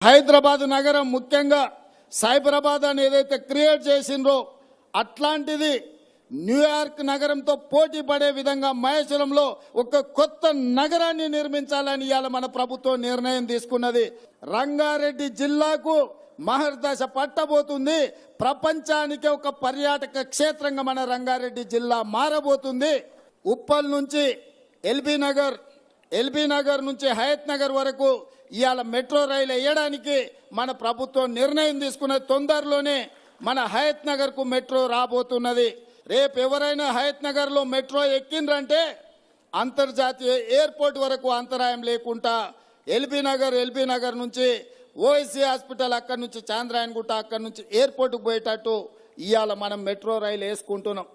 హైదరాబాద్ నగరం ముఖ్యంగా సైబరాబాద్ అని ఏదైతే క్రియేట్ చేసిండ్రో అట్లాంటిది న్యూయార్క్ నగరంతో పోటీ పడే విధంగా మహేశ్వరంలో ఒక కొత్త నగరాన్ని నిర్మించాలని ఇవాళ మన ప్రభుత్వం నిర్ణయం తీసుకున్నది. రంగారెడ్డి జిల్లాకు మహర్దశ పట్టబోతుంది. ప్రపంచానికి ఒక పర్యాటక క్షేత్రంగా మన రంగారెడ్డి జిల్లా మారబోతుంది. ఉప్పల్ నుంచి ఎల్బీ నగర్ నుంచి హయత్ నగర్ వరకు ఇవాళ మెట్రో రైలు వేయడానికి మన ప్రభుత్వం నిర్ణయం తీసుకున్నది. తొందరలోనే మన హయత్ నగర్ కు మెట్రో రాబోతున్నది. రేపు ఎవరైనా హయత్ నగర్ లో మెట్రో ఎక్కిండ్రంటే అంతర్జాతీయ ఎయిర్పోర్ట్ వరకు అంతరాయం లేకుండా ఎల్బీ నగర్ నుంచి ఓఎస్సీ హాస్పిటల్, అక్కడి నుంచి చాంద్రాయణగుట్ట, అక్కడి నుంచి ఎయిర్పోర్ట్కు పోయేటట్టు ఇవాళ మనం మెట్రో రైలు వేసుకుంటున్నాం.